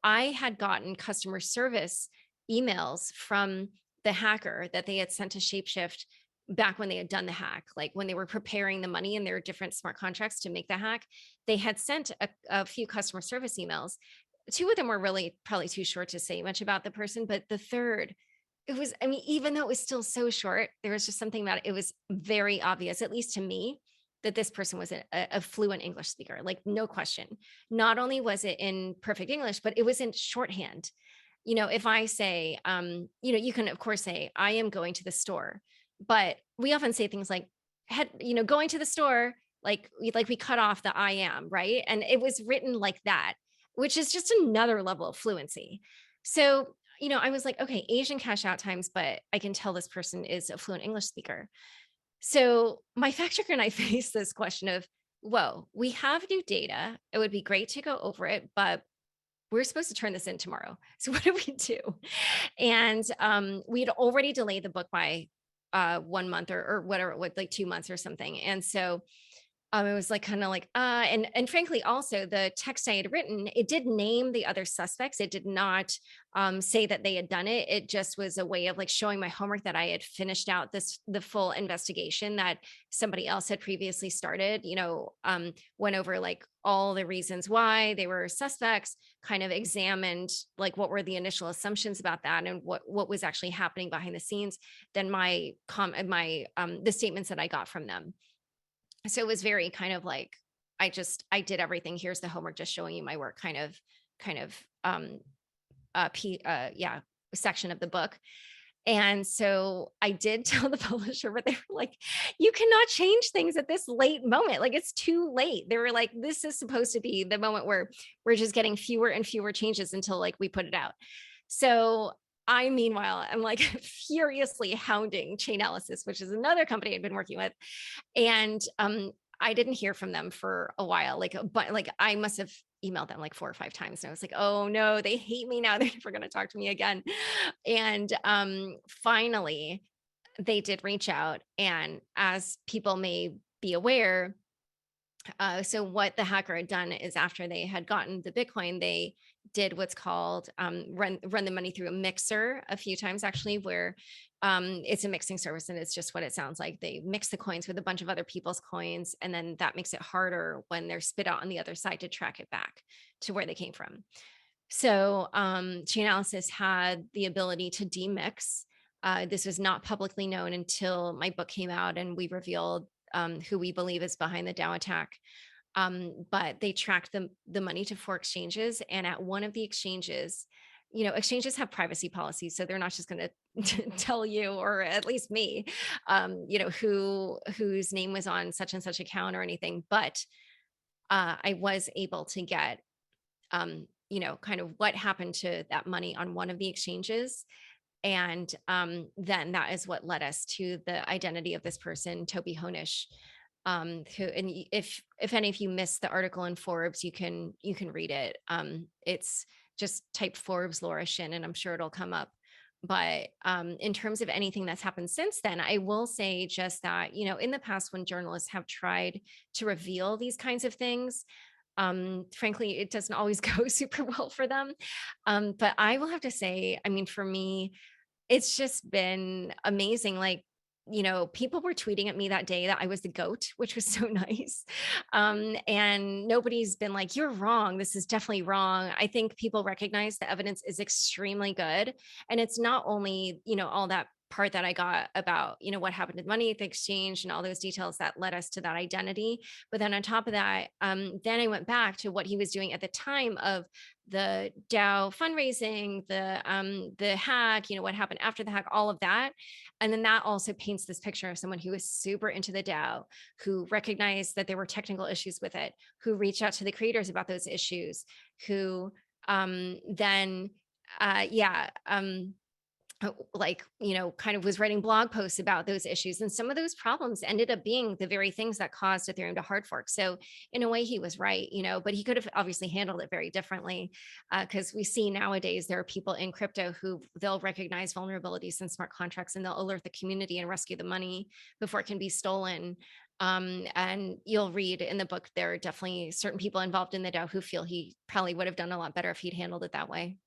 I had gotten customer service emails from the hacker that they had sent to Shapeshift back when they had done the hack, like when they were preparing the money in their different smart contracts to make the hack. They had sent a few customer service emails. 2 of them were really probably too short to say much about the person, but the third, it was, even though it was still so short, there was just something about it. It was very obvious, at least to me, that this person was a fluent English speaker, like no question. Not only was it in perfect English, but it was in shorthand. If I say, you can of course say, I am going to the store, but we often say things like, going to the store, like we cut off the I am, right? And it was written like that, which is just another level of fluency. So, I was like, okay, Asian cash out times, but I can tell this person is a fluent English speaker. So my fact checker and I faced this question of, whoa, we have new data. It would be great to go over it, but we're supposed to turn this in tomorrow. So what do we do? And we'd already delayed the book by 1 month or whatever, like 2 months or something. And so it was like kind of like, and frankly, also the text I had written, it did name the other suspects. It did not say that they had done it. It just was a way of like showing my homework that I had finished out the full investigation that somebody else had previously started, went over like all the reasons why they were suspects, kind of examined like what were the initial assumptions about that and what was actually happening behind the scenes, then the statements that I got from them. So it was very kind of like, I did everything. Here's the homework, just showing you my work kind of section of the book. And so I did tell the publisher, but they were like, you cannot change things at this late moment. Like it's too late. They were like, this is supposed to be the moment where we're just getting fewer and fewer changes until like we put it out. So meanwhile, I'm like furiously hounding Chainalysis, which is another company I'd been working with. And I didn't hear from them for a while, but I must have emailed them like 4 or 5 times. And I was like, oh no, they hate me now. They're never going to talk to me again. And finally, they did reach out. And as people may be aware, so what the hacker had done is after they had gotten the Bitcoin, they did what's called run the money through a mixer a few times, actually, where it's a mixing service and it's just what it sounds like. They mix the coins with a bunch of other people's coins, and then that makes it harder when they're spit out on the other side to track it back to where they came from. So Chainalysis had the ability to demix. This was not publicly known until my book came out and we revealed who we believe is behind the Dow attack. But they tracked the money to 4 exchanges. And at one of the exchanges, exchanges have privacy policies. So they're not just going to tell you, or at least me, whose name was on such and such account or anything. But I was able to get, kind of what happened to that money on one of the exchanges. And then that is what led us to the identity of this person, Toby Honish, who, and if any of you missed the article in Forbes, you can read it. It's just type Forbes Laura Shin, and I'm sure it'll come up. But in terms of anything that's happened since then, I will say just that, in the past, when journalists have tried to reveal these kinds of things, frankly, it doesn't always go super well for them. But I will have to say, I mean, for me, it's just been amazing. Like, people were tweeting at me that day that I was the GOAT, which was so nice. And nobody's been like, you're wrong. This is definitely wrong. I think people recognize the evidence is extremely good. And it's not only, all that part that I got about, what happened to the money at the exchange and all those details that led us to that identity. But then on top of that, then I went back to what he was doing at the time of the Dow fundraising, the hack, what happened after the hack, all of that. And then that also paints this picture of someone who was super into the Dow, who recognized that there were technical issues with it, who reached out to the creators about those issues, who then kind of was writing blog posts about those issues. And some of those problems ended up being the very things that caused Ethereum to hard fork. So in a way he was right, but he could have obviously handled it very differently, because we see nowadays there are people in crypto who they'll recognize vulnerabilities in smart contracts and they'll alert the community and rescue the money before it can be stolen. And you'll read in the book, there are definitely certain people involved in the DAO who feel he probably would have done a lot better if he'd handled it that way.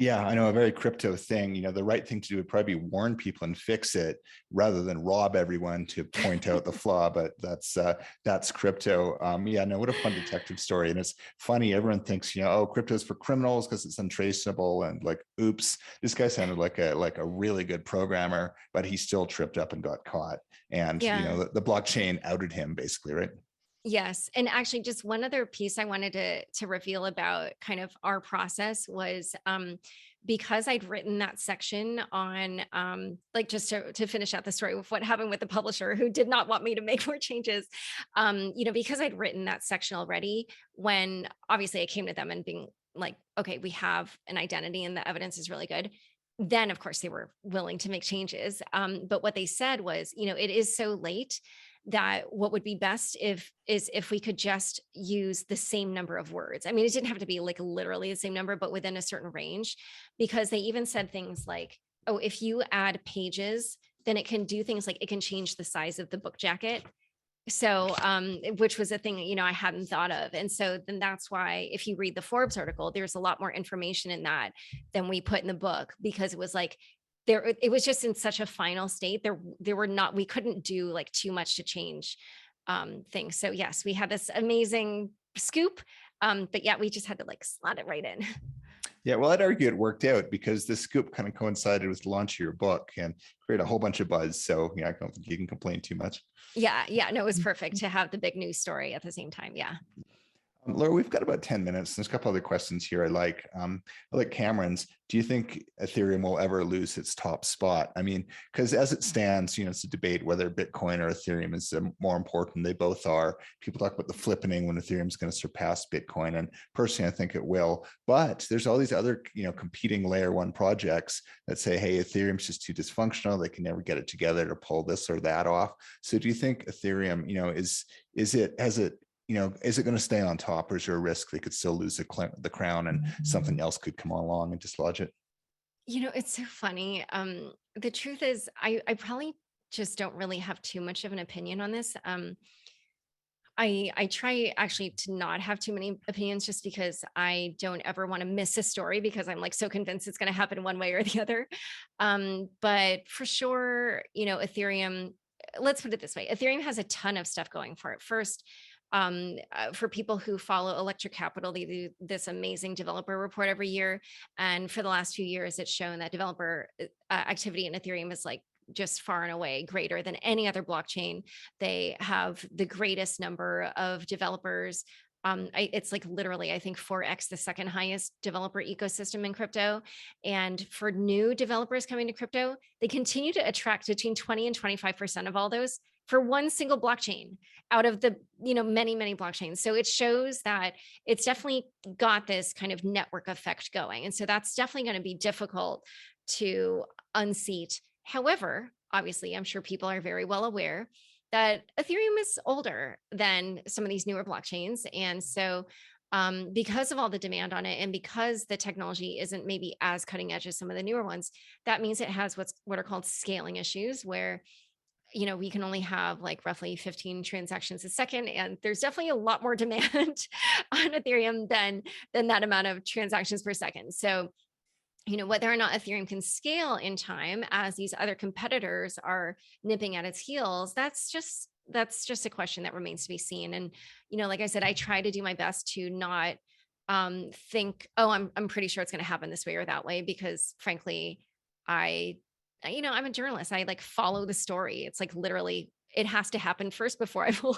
Yeah, I know, a very crypto thing. The right thing to do would probably be warn people and fix it rather than rob everyone to point out the flaw. But that's crypto. What a fun detective story. And it's funny, everyone thinks, crypto is for criminals because it's untraceable. And like, oops, this guy sounded like a really good programmer, but he still tripped up and got caught. And the blockchain outed him basically, right? Yes. And actually just one other piece I wanted to reveal about kind of our process was because I'd written that section on just to finish out the story with what happened with the publisher who did not want me to make more changes, because I'd written that section already, when obviously I came to them and being like, okay, we have an identity and the evidence is really good. Then of course they were willing to make changes. But what they said was, it is so late that what would be best is if we could just use the same number of words. I mean, it didn't have to be like literally the same number, but within a certain range, because they even said things like, oh, if you add pages, then it can do things like it can change the size of the book jacket. So, which was a thing, I hadn't thought of. And so then that's why if you read the Forbes article, there's a lot more information in that than we put in the book, because it was like, it was just in such a final state. We couldn't do like too much to change things. So yes, we had this amazing scoop, but yeah, we just had to like slot it right in. Yeah, well, I'd argue it worked out because this scoop kind of coincided with the launch of your book and created a whole bunch of buzz. So I don't think you can complain too much. Yeah, no, it was perfect to have the big news story at the same time. Yeah. Laura, we've got about 10 minutes. There's a couple other questions here I like Cameron's. Do you think Ethereum will ever lose its top spot? I mean, because as it stands, it's a debate whether Bitcoin or Ethereum is more important. They both are. People talk about the flippening when Ethereum is going to surpass Bitcoin. And personally, I think it will. But there's all these other, competing layer one projects that say, hey, Ethereum's just too dysfunctional. They can never get it together to pull this or that off. So do you think Ethereum, is it going to stay on top, or is there a risk they could still lose the crown and something else could come along and dislodge it? It's so funny. The truth is, I probably just don't really have too much of an opinion on this. I try actually to not have too many opinions, just because I don't ever want to miss a story, because I'm like so convinced it's going to happen one way or the other. But for sure, Ethereum, let's put it this way. Ethereum has a ton of stuff going for it. First, For people who follow Electric Capital, they do this amazing developer report every year. And for the last few years, it's shown that developer activity in Ethereum is like just far and away greater than any other blockchain. They have the greatest number of developers. It's like literally, I think 4x the second highest developer ecosystem in crypto. And for new developers coming to crypto, they continue to attract between 20 and 25% of all those for one single blockchain out of the many, many blockchains. So it shows that it's definitely got this kind of network effect going. And so that's definitely going to be difficult to unseat. However, obviously, I'm sure people are very well aware that Ethereum is older than some of these newer blockchains. And so because of all the demand on it and because the technology isn't maybe as cutting edge as some of the newer ones, that means it has what are called scaling issues where we can only have like roughly 15 transactions a second. And there's definitely a lot more demand on Ethereum than that amount of transactions per second. So whether or not Ethereum can scale in time as these other competitors are nipping at its heels, that's just a question that remains to be seen. And, like I said, I try to do my best to not think, oh, I'm pretty sure it's going to happen this way or that way, because frankly, I'm a journalist. I like follow the story. It's like literally it has to happen first before I will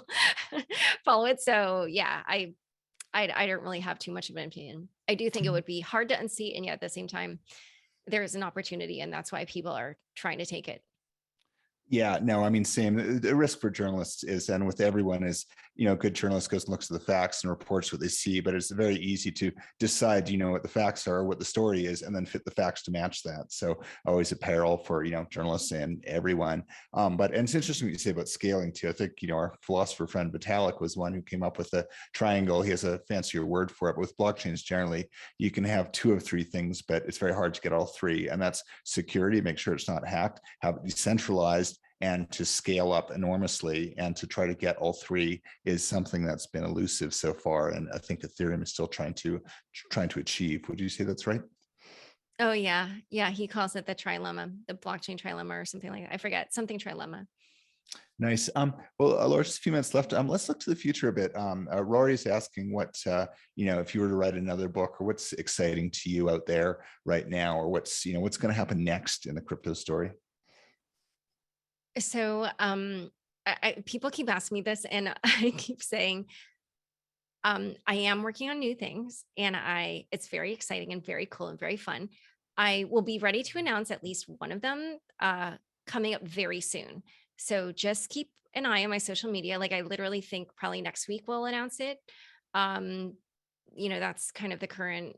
follow it. So yeah, I don't really have too much of an opinion. I do think it would be hard to unseat, and yet at the same time, there is an opportunity, and that's why people are trying to take it. Yeah, no, I mean, same. The risk for journalists is, and with everyone is, a good journalist goes and looks at the facts and reports what they see, but it's very easy to decide, what the facts are, what the story is, and then fit the facts to match that. So always a peril for, journalists and everyone. And it's interesting what you say about scaling too. I think, our philosopher friend Vitalik was one who came up with the triangle. He has a fancier word for it, but with blockchains generally, you can have 2 of 3 things, but it's very hard to get all 3. And that's security, make sure it's not hacked, have it decentralized, and to scale up enormously, and to try to get all 3 is something that's been elusive so far. And I think Ethereum is still trying to achieve. Would you say that's right? Oh yeah. Yeah. He calls it the trilemma, the blockchain trilemma or something like that. I forget, something trilemma. Nice. Well, Laura, just a few minutes left. Let's look to the future a bit. Rory is asking what, if you were to write another book, or what's exciting to you out there right now, or what's going to happen next in the crypto story? So people keep asking me this, and I keep saying, I am working on new things, and it's very exciting and very cool and very fun. I will be ready to announce at least one of them coming up very soon. So just keep an eye on my social media. Like I literally think probably next week we'll announce it. That's kind of the current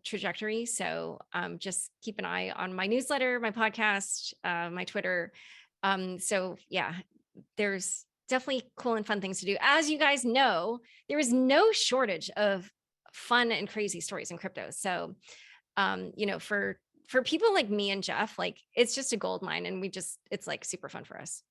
trajectory. So just keep an eye on my newsletter, my podcast, my Twitter. So yeah, there's definitely cool and fun things to do. As you guys know, there is no shortage of fun and crazy stories in crypto. So, for people like me and Jeff, like it's just a gold mine, and it's like super fun for us.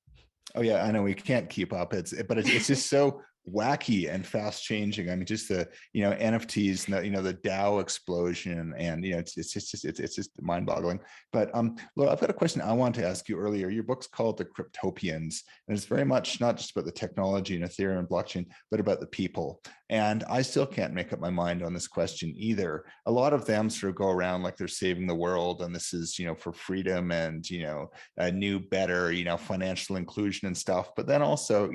Oh yeah, I know we can't keep up. But it's just so wacky and fast changing. I mean, just the NFTs, and the Dow explosion, and it's just mind boggling. But Laura, I've got a question I wanted to ask you earlier. Your book's called The Cryptopians, and it's very much not just about the technology and Ethereum and blockchain, but about the people. And I still can't make up my mind on this question either. A lot of them sort of go around like they're saving the world, and this is for freedom and a new, better financial inclusion and stuff. But then also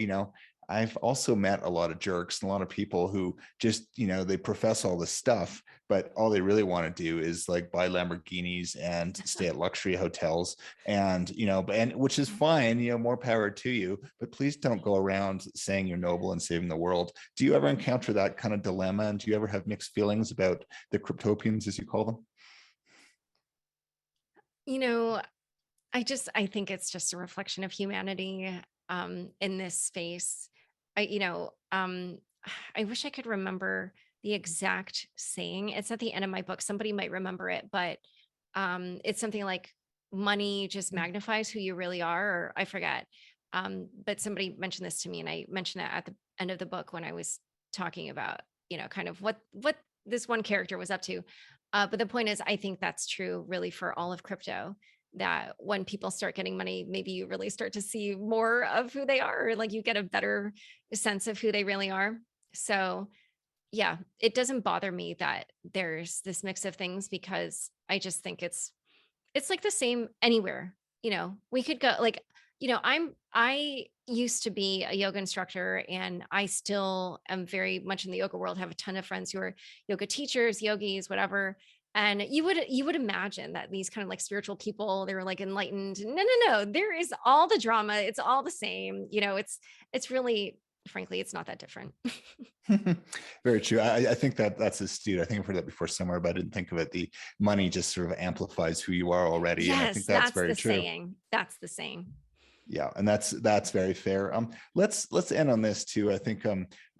I've also met a lot of jerks and a lot of people who just, they profess all this stuff, but all they really want to do is like buy Lamborghinis and stay at luxury hotels, and which is fine, more power to you, but please don't go around saying you're noble and saving the world. Do you ever encounter that kind of dilemma? And do you ever have mixed feelings about the Cryptopians, as you call them? I think it's just a reflection of humanity in this space. I wish I could remember the exact saying. It's at the end of my book. Somebody might remember it, but it's something like money just magnifies who you really are, or I forget. But somebody mentioned this to me, and I mentioned it at the end of the book when I was talking about, kind of what this one character was up to. But the point is, I think that's true really for all of crypto. that when people start getting money, maybe you really start to see more of who they are, or like you get a better sense of who they really are. So yeah, it doesn't bother me that there's this mix of things, because I just think it's like the same anywhere. We could go like, I used to be a yoga instructor, and I still am very much in the yoga world, have a ton of friends who are yoga teachers, yogis, whatever. And you would imagine that these kind of like spiritual people, they were like enlightened. No. There is all the drama. It's all the same. It's really, frankly, it's not that different. Very true. I think that's astute. I think I've heard that before somewhere, but I didn't think of it. The money just sort of amplifies who you are already. Yes, and I think that's very the true. saying. That's the saying. Yeah, and that's very fair. Let's end on this too. I think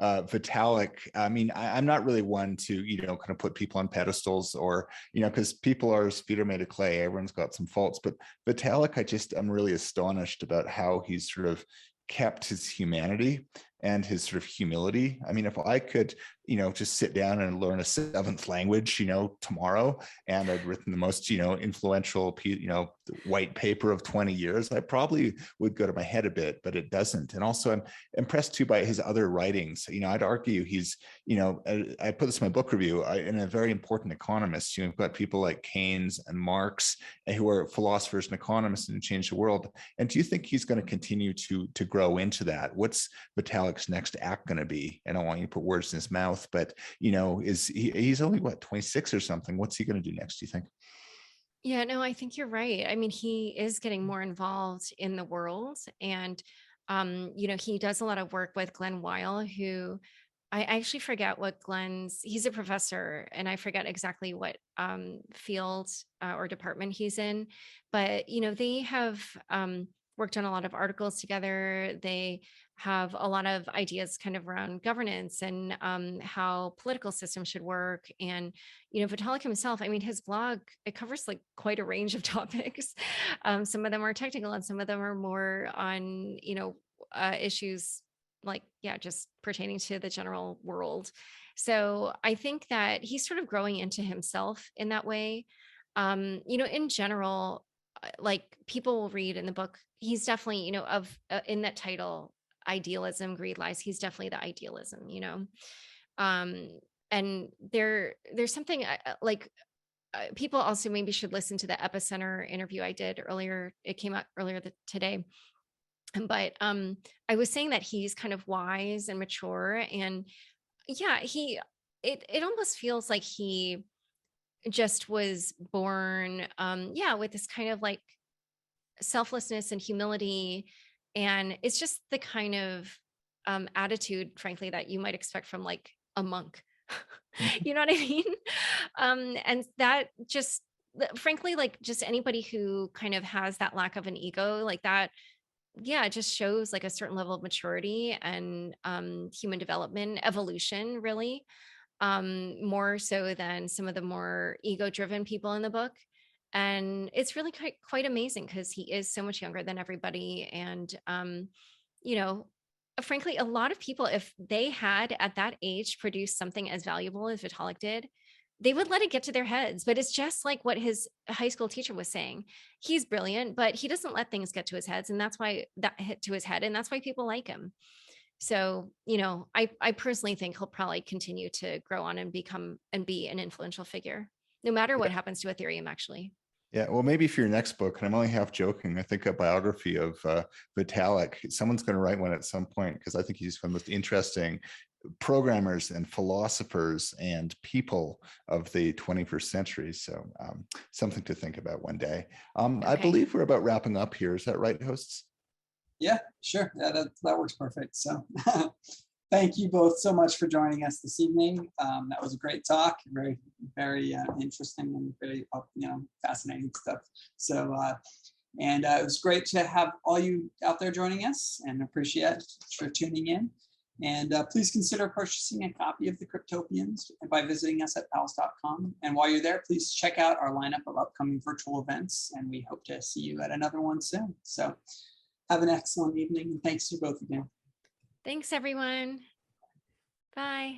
Vitalik. I mean, I'm not really one to kind of put people on pedestals, or because people are as feet are made of clay. Everyone's got some faults, but Vitalik, I'm really astonished about how he's sort of kept his humanity and his sort of humility. I mean, if I could, just sit down and learn a seventh language, tomorrow, and I'd written the most, influential, white paper of 20 years, I probably would go to my head a bit, but it doesn't. And also I'm impressed too by his other writings. I'd argue he's, I put this in my book review, and a very important economist. You've got people like Keynes and Marx, who are philosophers and economists and change the world. And do you think he's going to continue to grow into that? What's Vitalik's next act going to be? I don't want you to put words in his mouth, but he's only 26 or something. What's he going to do next, do you think? Yeah, no, I think you're right. I mean, he is getting more involved in the world, and he does a lot of work with Glenn Weil, who I actually forget what he's a professor, and I forget exactly what field or department he's in, but they have worked on a lot of articles together. They have a lot of ideas kind of around governance and how political systems should work. And, Vitalik himself, I mean, his blog, it covers like quite a range of topics. Some of them are technical, and some of them are more on, issues like, just pertaining to the general world. So I think that he's sort of growing into himself in that way. In general, like people will read in the book, he's definitely, in that title, Idealism, Greed, Lies, he's definitely the idealism, and there's something like people also maybe should listen to the Epicenter interview I did earlier. It came out earlier today. But I was saying that he's kind of wise and mature, and it almost feels like he just was born with this kind of like selflessness and humility, and it's just the kind of attitude, frankly, that you might expect from like a monk. You know what I mean? And that just, frankly, like just anybody who kind of has that lack of an ego like that, it just shows like a certain level of maturity and human development, evolution, really, more so than some of the more ego-driven people in the book. And it's really quite amazing, because he is so much younger than everybody. And, frankly, a lot of people, if they had at that age produced something as valuable as Vitalik did, they would let it get to their heads. But it's just like what his high school teacher was saying. He's brilliant, but he doesn't let things get to his heads. And that's why that hit to his head. And that's why people like him. So, I personally think he'll probably continue to grow on and become and be an influential figure, no matter what happens to Ethereum, actually. Yeah, well, maybe for your next book, and I'm only half joking, I think a biography of Vitalik, someone's going to write one at some point, because I think he's one of the most interesting programmers and philosophers and people of the 21st century. So something to think about one day. Okay. I believe we're about wrapping up here. Is that right, hosts? Yeah, sure. Yeah, that works perfect. So thank you both so much for joining us this evening. That was a great talk, very, very interesting and very, fascinating stuff. So, and it was great to have all you out there joining us, and appreciate for tuning in. And please consider purchasing a copy of the Cryptopians by visiting us at pals.com. And while you're there, please check out our lineup of upcoming virtual events, and we hope to see you at another one soon. So have an excellent evening, and thanks to you both again. Thanks, everyone. Bye.